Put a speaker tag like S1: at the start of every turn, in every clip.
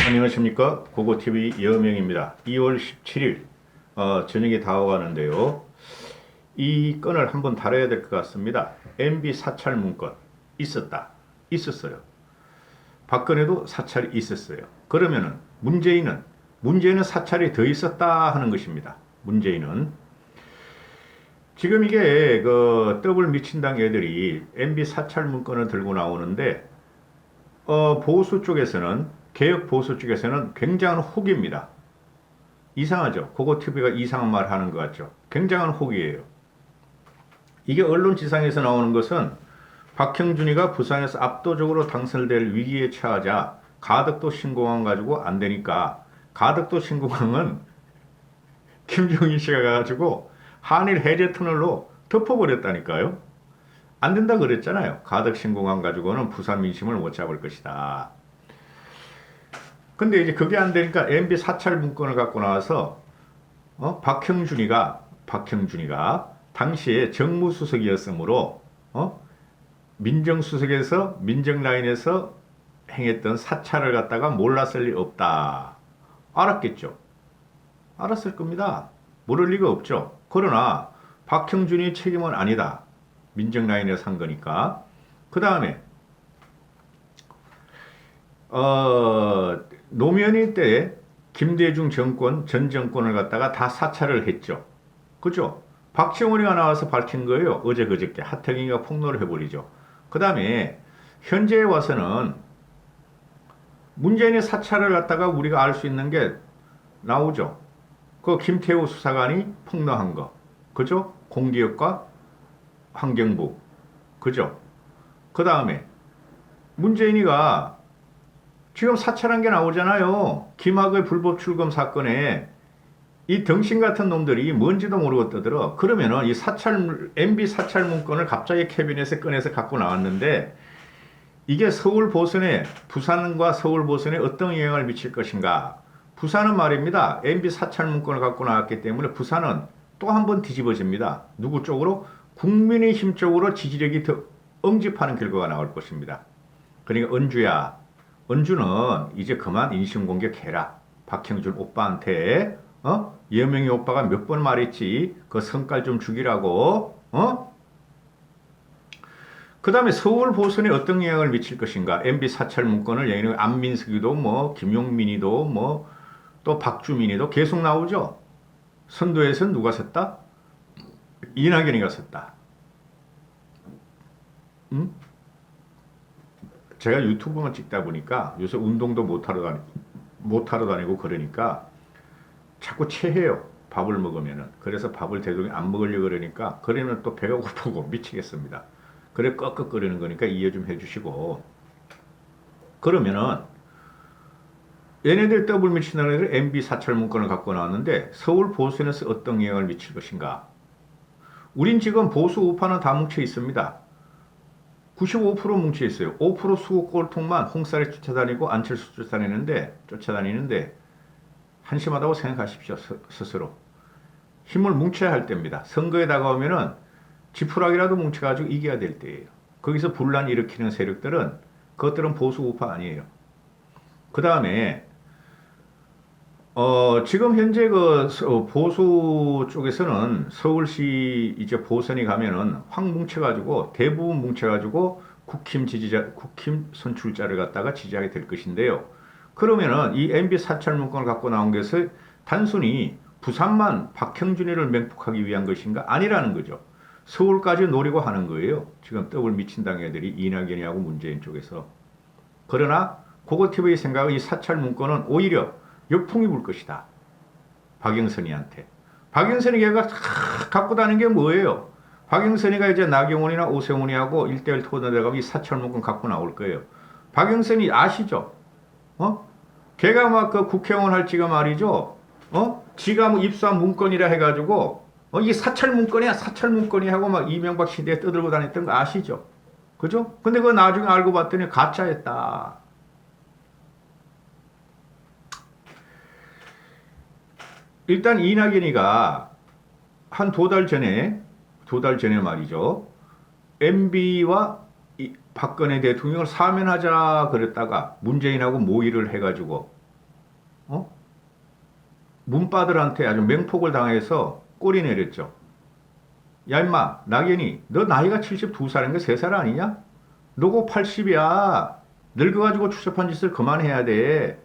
S1: 안녕하십니까. 고고TV 여명입니다. 2월 17일 저녁이 다가가는데요. 이 건을 한번 다뤄야 될 것 같습니다. MB 사찰 문건 있었어요. 박근혜도 사찰이 있었어요. 그러면은 문재인은 사찰이 더 있었다 하는 것입니다. 문재인은 지금 이게 그 더블 미친당 애들이 MB 사찰 문건을 들고 나오는데 보수 쪽에서는 개혁 보수 쪽에서는 굉장한 혹입니다. 이상하죠? 고고TV가 이상한 말 하는 것 같죠? 굉장한 혹이에요. 이게 언론 지상에서 나오는 것은 박형준이가 부산에서 압도적으로 당선될 위기에 처하자 가덕도 신공항 가지고 안 되니까 가덕도 신공항은 김종인 씨가 가지고 한일 해제 터널로 덮어버렸다니까요. 안 된다 그랬잖아요. 가덕 신공항 가지고는 부산 민심을 못 잡을 것이다. 근데 이제 그게 안 되니까 MB 사찰 문건을 갖고 나와서 박형준이가 당시에 정무수석이었으므로 민정수석에서 민정라인에서 행했던 사찰을 갖다가 몰랐을 리 없다. 알았겠죠. 알았을 겁니다. 모를 리가 없죠. 그러나 박형준이 책임은 아니다. 민정라인에서 한 거니까. 그 다음에 노무현이 때 김대중 정권, 전 정권을 갖다가 다 사찰을 했죠. 그죠? 박지원이가 나와서 밝힌 거예요. 어제 그저께 하태경이가 폭로를 해버리죠. 그 다음에 현재에 와서는 문재인의 사찰을 갖다가 우리가 알 수 있는 게 나오죠. 그 김태우 수사관이 폭로한 거. 그죠? 공기업과 환경부. 그죠? 그 다음에 문재인이가 지금 사찰한 게 나오잖아요. 김학의 불법 출금 사건에 이 덩신 같은 놈들이 뭔지도 모르고 떠들어. 그러면은 이 MB 사찰 문건을 갑자기 캐비넷에 꺼내서 갖고 나왔는데 이게 서울 보선에, 부산과 서울 보선에 어떤 영향을 미칠 것인가. 부산은 말입니다. MB 사찰 문건을 갖고 나왔기 때문에 부산은 또 한 번 뒤집어집니다. 누구 쪽으로? 국민의힘 쪽으로 지지력이 더 응집하는 결과가 나올 것입니다. 그러니까 은주는 이제 그만 인신공격해라. 박형준 오빠한테 여명이 오빠가 몇 번 말했지. 그 성깔 좀 죽이라고. 그 다음에 서울 보선에 어떤 영향을 미칠 것인가. MB 사찰 문건을 얘기는 안민석이도 뭐 김용민이도 뭐 또 박주민이도 계속 나오죠. 선도에서는 누가 섰다? 이낙연이가 섰다. 제가 유튜브만 찍다 보니까 요새 운동도 못하러 다니고 그러니까 자꾸 체해요. 밥을 먹으면은. 그래서 밥을 되도록 안 먹으려고 그러니까 그러면 또 배가 고프고 미치겠습니다. 그래 꺽꺽거리는 거니까 이해 좀 해주시고. 그러면은 얘네들 더블 미친다는 애들 MB 사찰 문건을 갖고 나왔는데 서울 보선에서 어떤 영향을 미칠 것인가. 우린 지금 보수 우파는 다 뭉쳐 있습니다. 95% 뭉쳐 있어요. 5% 수국 꼴통만 홍살에 쫓아다니고 안철수 쫓아다니는데 한심하다고 생각하십시오. 스스로. 힘을 뭉쳐야 할 때입니다. 선거에 다가오면은 지푸라기라도 뭉쳐가지고 이겨야 될 때예요. 거기서 분란 일으키는 세력들은 그것들은 보수 우파 아니에요. 그 다음에 지금 현재 보수 쪽에서는 서울시 이제 보선이 가면은 확 뭉쳐가지고 대부분 뭉쳐가지고 국힘 선출자를 갖다가 지지하게 될 것인데요. 그러면은 이 MB 사찰 문건을 갖고 나온 것을 단순히 부산만 박형준이를 맹폭하기 위한 것인가? 아니라는 거죠. 서울까지 노리고 하는 거예요. 지금 더블 미친당 애들이 이낙연이하고 문재인 쪽에서. 그러나 고고TV의 생각은 이 사찰 문건은 오히려 역풍이 불 것이다. 박영선이한테. 박영선이 걔가 갖고 다니는 게 뭐예요? 박영선이가 이제 나경원이나 오세훈이하고 1대1 토론에 들어가면 이 사찰 문건 갖고 나올 거예요. 박영선이 아시죠? 걔가 막 그 국회의원 할지가 말이죠. 지가 뭐 입수한 문건이라 해가지고 이게 사찰 문건이야 하고 막 이명박 시대에 떠들고 다녔던 거 아시죠? 그죠? 근데 그거 나중에 알고 봤더니 가짜였다. 일단 이낙연이가 한 두 달 전에 말이죠. MB와 박근혜 대통령을 사면하자 그랬다가 문재인하고 모의를 해가지고 어? 문바들한테 아주 맹폭을 당해서 꼬리 내렸죠. 야 임마 낙연이 너 나이가 72살인가 3살 아니냐? 너고 80이야. 늙어가지고 추접한 짓을 그만해야 돼.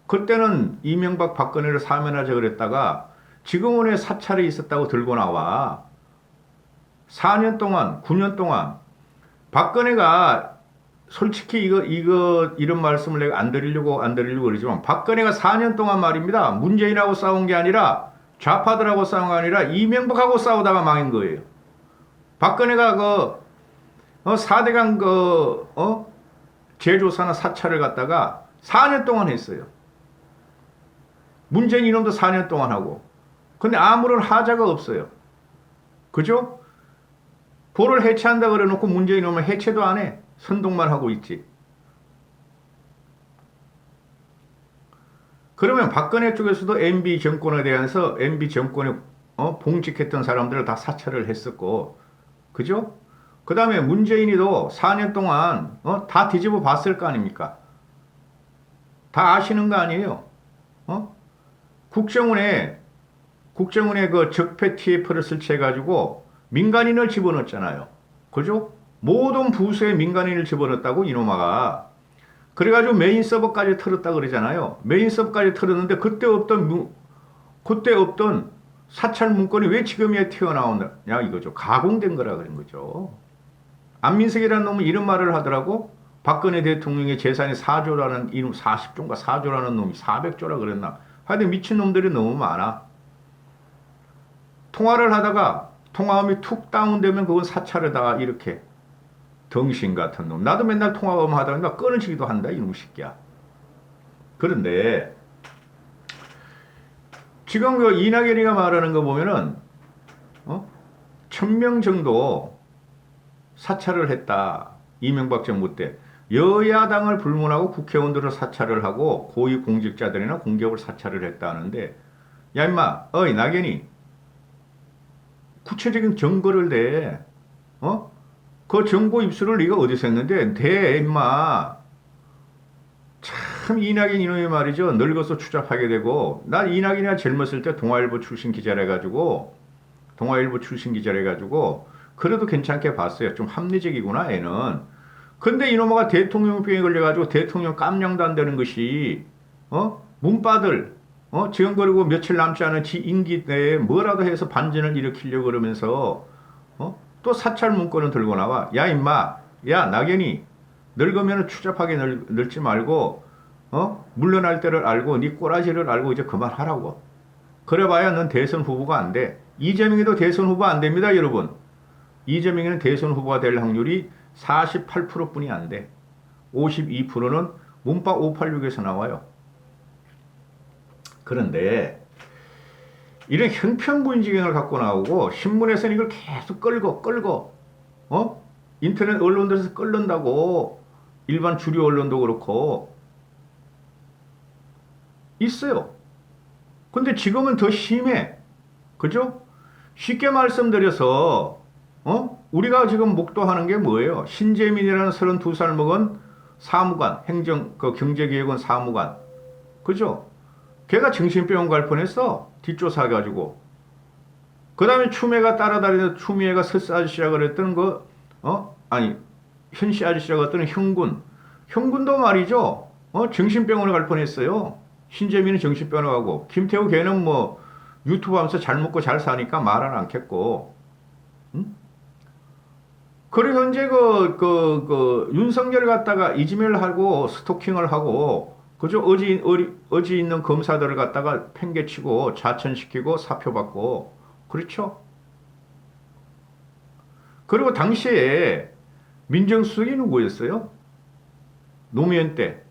S1: 그때는 이명박 박근혜를 사면하자 그랬다가 지금은 왜 사찰이 있었다고 들고 나와. 4년 동안 9년 동안 박근혜가 솔직히 이런 말씀을 내가 안 드리려고 그러지만 박근혜가 4년 동안 말입니다. 문재인하고 싸운 게 아니라 좌파들하고 싸운 게 아니라 이명박하고 싸우다가 망한 거예요. 박근혜가 4대강 제조사나 사찰을 갖다가 4년 동안 했어요. 문재인 이놈도 4년 동안 하고. 근데 아무런 하자가 없어요. 그죠? 보를 해체한다 그래 놓고 문재인 이놈은 해체도 안 해. 선동만 하고 있지. 그러면 박근혜 쪽에서도 MB 정권에 대해서 MB 정권에 봉직했던 사람들을 다 사찰을 했었고, 그죠? 그 다음에 문재인이도 4년 동안 다 뒤집어 봤을 거 아닙니까? 다 아시는 거 아니에요? 국정원에 그 적폐 TF를 설치해가지고 민간인을 집어넣었잖아요. 그죠? 모든 부서에 민간인을 집어넣었다고 이놈아가. 그래가지고 메인 서버까지 틀었다 그러잖아요. 메인 서버까지 틀었는데 그때 없던 사찰 문건이 왜 지금이야 튀어나오냐 이거죠. 가공된 거라 그런 거죠. 안민석이라는 놈은 이런 말을 하더라고. 박근혜 대통령의 재산이 4조라는 이놈 40조인가 4조라는 놈이 400조라 그랬나. 하여튼 미친 놈들이 너무 많아. 통화를 하다가 통화음이 툭 다운되면 그건 사찰에다가 이렇게 덩신 같은 놈. 나도 맨날 통화음 하다가 끊어지기도 한다 이놈 새끼야. 그런데 지금 그 이낙연이가 말하는 거 보면은 1000명 정도 사찰을 했다. 이명박 정부 때 여야당을 불문하고 국회의원들을 사찰을 하고 고위공직자들이나 공기업을 사찰을 했다는데, 야 임마 어이 낙연이 구체적인 증거를 대. 그 정보 입수를 네가 어디서 했는데 대 임마. 참 이낙연 이놈이 말이죠. 늙어서 추잡하게 되고, 난 이낙연이가 젊었을 때 동아일보 출신 기자라 해가지고 그래도 괜찮게 봤어요. 좀 합리적이구나 애는. 근데 이놈아가 대통령병에 걸려가지고 대통령 깜냥도 안 되는 것이 문바들 지금 그리고 며칠 남지 않은 지 임기 내에 뭐라도 해서 반전을 일으키려고 그러면서 또 사찰 문건을 들고 나와. 야 임마 야 낙연이 늙으면 추잡하게 늙지 말고 물러날 때를 알고 네 꼬라지를 알고 이제 그만하라고. 그래봐야 넌 대선 후보가 안 돼. 이재명이도 대선 후보 안 됩니다 여러분. 이재명이는 대선 후보가 될 확률이 48%뿐이 안 돼. 52%는 문바 586에서 나와요. 그런데 이런 형편부인지경을 갖고 나오고 신문에서는 이걸 계속 끌고 인터넷 언론들에서 끌는다고. 일반 주류 언론도 그렇고 있어요. 근데 지금은 더 심해. 그죠? 쉽게 말씀드려서 우리가 지금 목도하는 게 뭐예요? 신재민이라는 32살 먹은 사무관, 경제기획원 사무관. 그죠? 걔가 정신병원 갈 뻔했어. 뒷조사해가지고. 그 다음에 추미애가 따라다니는 추미애가 서스 아저씨라고 그랬던 현씨 아저씨라고 했던 형군도 말이죠. 정신병원에 갈 뻔했어요. 신재민은 정신병원에 가고, 김태우 걔는 뭐 유튜브 하면서 잘 먹고 잘 사니까 말은 않겠고. 응? 그래서 이제 윤석열 갖다가 이지메일 하고 스토킹을 하고, 그죠? 어지 있는 검사들을 갖다가 팽개치고 자천시키고 사표받고, 그렇죠? 그리고 당시에 민정수석이 누구였어요? 노무현 때.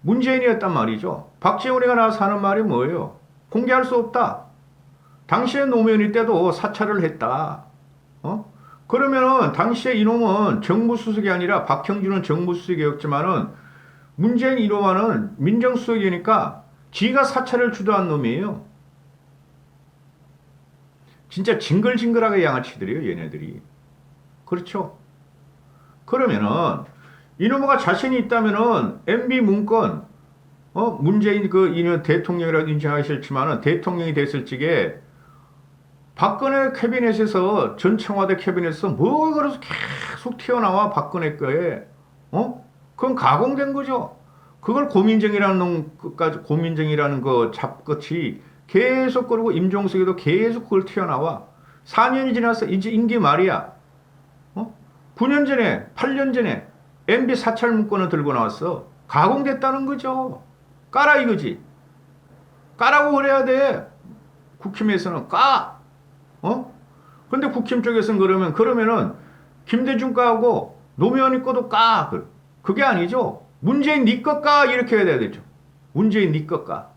S1: 문재인이었단 말이죠. 박지원이가 나와서 하는 말이 뭐예요? 공개할 수 없다. 당시에 노무현이 때도 사찰을 했다. 그러면은 당시에 이놈은 정무수석이 아니라 박형준은 정무수석이었지만은 문재인 이놈은 민정수석이니까 지가 사찰을 주도한 놈이에요. 진짜 징글징글하게 양아치들이에요, 얘네들이. 그렇죠? 그러면은 이놈가 자신이 있다면은 MB 문건 문재인 이는 대통령이라고 인정하기 싫지만은 대통령이 됐을 적에 박근혜 캐비넷에서 전 청와대 캐비넷에서 뭐 그래서 계속 튀어나와 박근혜 거에 그건 가공된 거죠. 그걸 고민정이라는 놈 끝까지 고민정이라는 거 잡끝이 계속 그러고 임종석이도 계속 그걸 튀어나와 4년이 지나서 이제 임기 말이야. 9년 전에 8년 전에 MB 사찰 문건을 들고 나왔어. 가공됐다는 거죠. 까라 이거지. 까라고 그래야 돼. 국힘에서는 까. 근데 국힘 쪽에서는 그러면은 김대중 까고 노무현이 거도 까. 그게 아니죠. 문재인 니 거 까. 이렇게 해야 되죠. 문재인 니 거 까.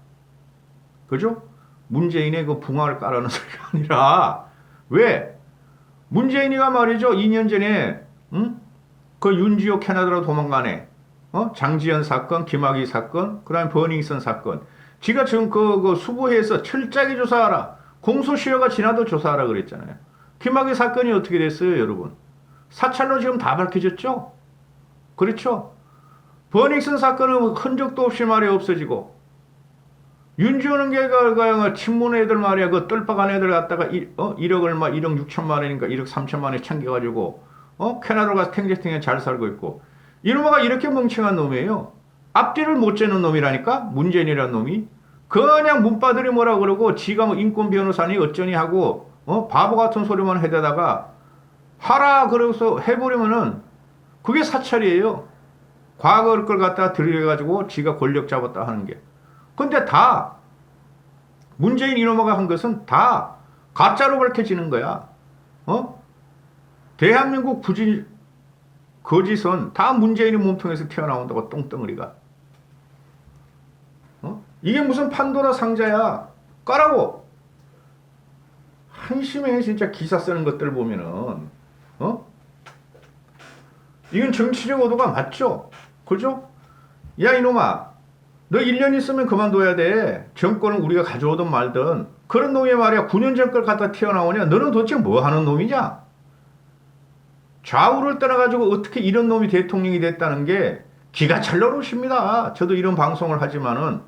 S1: 그죠? 문재인의 그 붕어를 까라는 소리가 아니라 왜? 문재인이가 말이죠. 2년 전에 그 윤지호 캐나다로 도망가네. 장지연 사건, 김학의 사건, 그다음에 버닝썬 사건. 지가 지금 그 수부해서 철저하게 조사하라. 공소시효가 지나도 조사하라 그랬잖아요. 김학의 사건이 어떻게 됐어요, 여러분? 사찰로 지금 다 밝혀졌죠? 그렇죠? 버닝썬 사건은 흔적도 없이 말이 없어지고 윤지호는 걔가 친문 애들 말이야 그 뜰박한 애들 갖다가 1억 얼마 1억 6천만 원인가 1억 3천만 원에 챙겨가지고 캐나다로 가서 탱자탱에 잘 살고 있고 이놈아가 이렇게 멍청한 놈이에요. 앞뒤를 못 재는 놈이라니까 문재인이라는 놈이 그냥 문바들이 뭐라 그러고 지가 뭐 인권 변호사니 어쩌니 하고 바보 같은 소리만 해대다가 하라 그래서 해버리면은 그게 사찰이에요. 과거 걸 갖다가 들여가지고 지가 권력 잡았다 하는 게. 근데 다 문재인 이놈아가 한 것은 다 가짜로 밝혀지는 거야. 대한민국 거짓은 다 문재인이 몸통에서 튀어나온다고 똥덩어리가. 이게 무슨 판도라 상자야. 까라고. 한심해 진짜 기사 쓰는 것들 보면은 이건 정치적 의도가 맞죠? 그죠? 야 이놈아 너 1년 있으면 그만둬야 돼. 정권을 우리가 가져오든 말든. 그런 놈이 말이야 9년 전 걸 갖다 튀어나오냐. 너는 도대체 뭐 하는 놈이냐. 좌우를 떠나가지고 어떻게 이런 놈이 대통령이 됐다는 게 기가 찰 나오십니다. 저도 이런 방송을 하지만은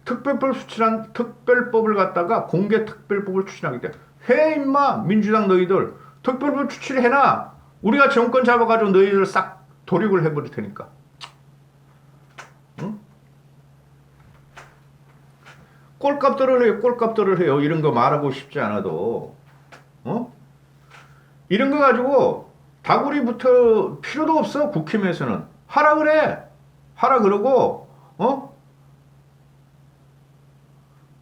S1: 특별법을 갖다가 공개 특별법을 추진하기 때문에 해 임마 민주당 너희들 특별법 추진해놔. 우리가 정권 잡아가지고 너희들 싹 도륙을 해버릴 테니까. 꼴값들을 해요. 이런 거 말하고 싶지 않아도 이런 거 가지고 다구리부터 필요도 없어. 국힘에서는 하라 그래. 하라 그러고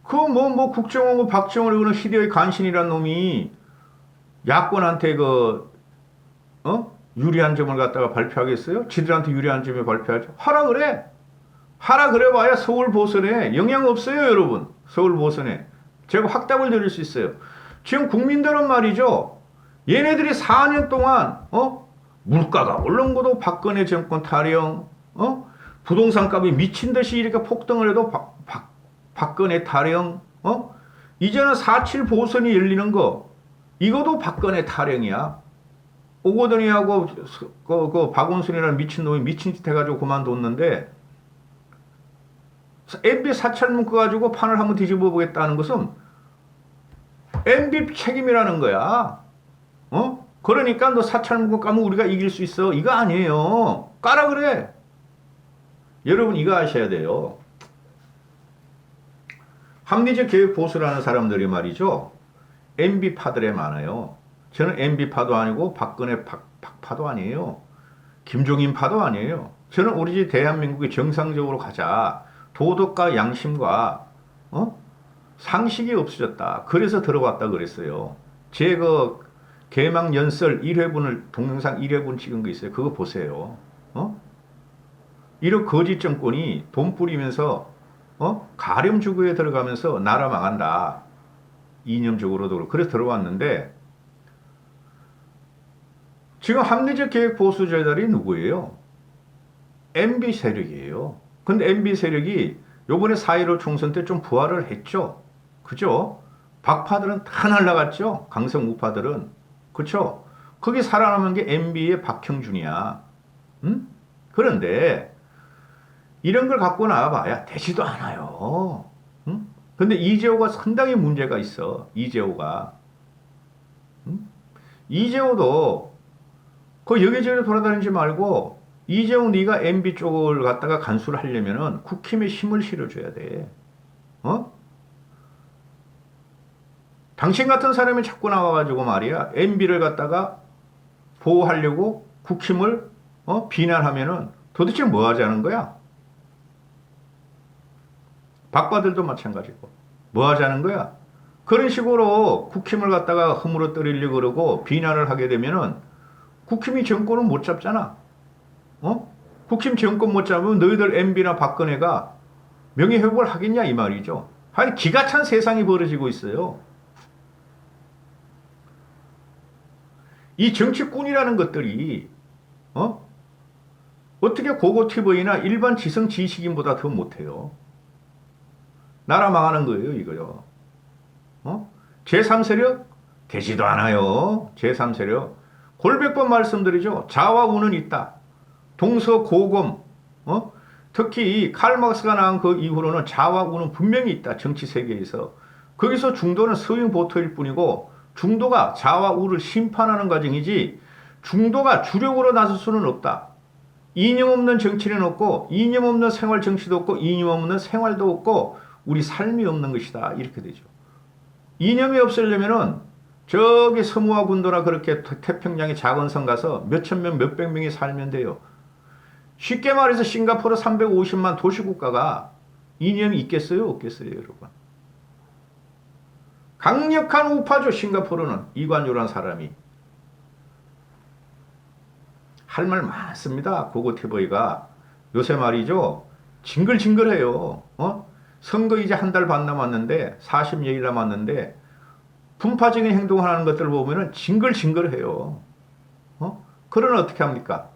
S1: 뭐 국정원고 박정원 그런 희대의 간신이란 놈이 야권한테 유리한 점을 갖다가 발표하겠어요? 지들한테 유리한 점을 발표하죠. 하라 그래. 하라 그래봐야 서울 보선에 영향 없어요, 여러분. 서울 보선에 제가 확답을 드릴 수 있어요. 지금 국민들은 말이죠. 얘네들이 4년 동안 물가가 오른 것도 박근혜 정권 타령, 부동산 값이 미친 듯이 이렇게 폭등을 해도 박근혜 타령, 이제는 4.7 보선이 열리는 거 이것도 박근혜 타령이야. 오거돈이하고 그 박원순이라는 미친놈이 미친 짓 해가지고 그만뒀는데 MB 사찰 문구 가지고 판을 한번 뒤집어 보겠다는 것은 MB 책임이라는 거야. 그러니까 너 사찰 문구 까면 우리가 이길 수 있어. 이거 아니에요. 까라 그래. 여러분 이거 아셔야 돼요. 합리적 개혁 보수라는 사람들이 말이죠. MB파들에 많아요. 저는 MB파도 아니고 박근혜 박파도 아니에요. 김종인파도 아니에요. 저는 오로지 대한민국이 정상적으로 가자. 도덕과 양심과 상식이 없어졌다. 그래서 들어왔다 그랬어요. 제 개막 연설 1회분을 동영상 1회분 찍은 거 있어요. 그거 보세요. 이런 거짓 정권이 돈 뿌리면서 가렴주구에 들어가면서 나라 망한다. 이념적으로도 그렇고 그래서 들어왔는데 지금 합리적 개혁 보수자들이 누구예요? MB 세력이에요. 근데 MB 세력이 요번에 4.15 총선 때 좀 부활을 했죠. 그죠? 박파들은 다 날라갔죠. 강성 우파들은. 그렇죠? 거기 살아남은 게 MB의 박형준이야. 그런데 이런 걸 갖고 나와봐야 되지도 않아요. 응? 근데 이재호가 상당히 문제가 있어. 이재호가. 응? 이재호도 그 여기저기 돌아다니지 말고 이재호 네가 MB 쪽을 갖다가 간수를 하려면은 국힘에 힘을 실어줘야 돼. 어? 당신 같은 사람이 자꾸 나와가지고 말이야 MB를 갖다가 보호하려고 국힘을 비난하면은 도대체 뭐 하자는 거야? 박바들도 마찬가지고 뭐 하자는 거야? 그런 식으로 국힘을 갖다가 흠으로 때리려고 그러고 비난을 하게 되면은 국힘이 정권을 못 잡잖아. 국힘 정권 못 잡으면 너희들 MB나 박근혜가 명예회복을 하겠냐 이 말이죠. 하여튼 기가 찬 세상이 벌어지고 있어요. 이 정치꾼이라는 것들이 어떻게 고고 TV나 일반 지성 지식인보다 더 못해요. 나라 망하는 거예요 이거요. 제3세력 되지도 않아요. 제3세력 골백번 말씀드리죠. 자와 우는 있다. 동서고금 특히 칼막스가 나온 그 이후로는 자와 우는 분명히 있다. 정치 세계에서. 거기서 중도는 서윙보터일 뿐이고 중도가 자와 우를 심판하는 과정이지 중도가 주력으로 나설 수는 없다. 이념 없는 정치는 없고 이념 없는 생활 정치도 없고 이념 없는 생활도 없고 우리 삶이 없는 것이다. 이렇게 되죠. 이념이 없으려면은 저기 서무와 군도나 그렇게 태평양의 작은 성 가서 몇천 명, 몇백 명이 살면 돼요. 쉽게 말해서 싱가포르 350만 도시국가가 이념이 있겠어요? 없겠어요? 여러분. 강력한 우파죠. 싱가포르는 이관유라는 사람이. 할 말 많습니다. 고고태보이가. 요새 말이죠. 징글징글해요. 선거 이제 한 달 반 남았는데 40여일 남았는데 분파적인 행동을 하는 것들을 보면은 징글징글해요. 그러면 어떻게 합니까?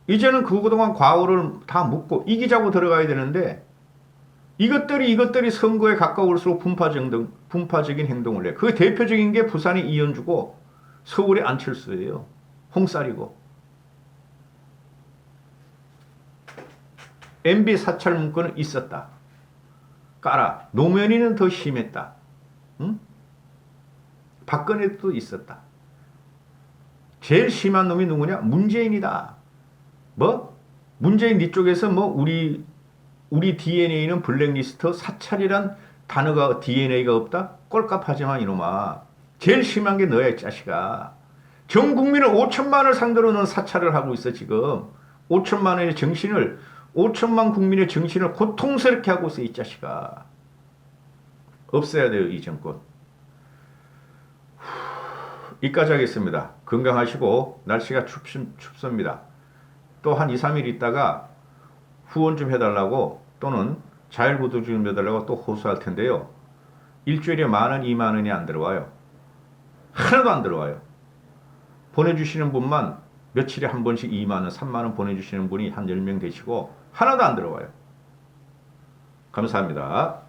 S1: 이제는 그동안 과오를 다 묻고 이기자고 들어가야 되는데 이것들이 선거에 가까울수록 분파적인 행동을 해. 그 대표적인 게 부산의 이현주고 서울의 안철수예요. 홍쌀이고. MB 사찰 문건은 있었다. 까라. 노무현이는 더 심했다. 응? 박근혜도 있었다. 제일 심한 놈이 누구냐? 문재인이다. 뭐? 문재인 이쪽에서 뭐 우리 DNA는 블랙리스트 사찰이란 단어가 DNA가 없다? 꼴값하지만 이놈아. 제일 심한 게 너야 이 자식아. 전 국민을 5천만을 상대로 는 사찰을 하고 있어 지금. 5천만 국민의 정신을 고통스럽게 하고 있어 이 자식아. 없애야 돼요 이 정권. 여기까지 하겠습니다. 건강하시고 날씨가 춥습니다. 또 한 2, 3일 있다가 후원 좀 해달라고 또는 자율구독 좀 해달라고 또 호소할 텐데요. 일주일에 10,000원, 20,000원이 안 들어와요. 하나도 안 들어와요. 보내주시는 분만 며칠에 한 번씩 20,000원, 30,000원 보내주시는 분이 한 10명 되시고 하나도 안 들어와요. 감사합니다.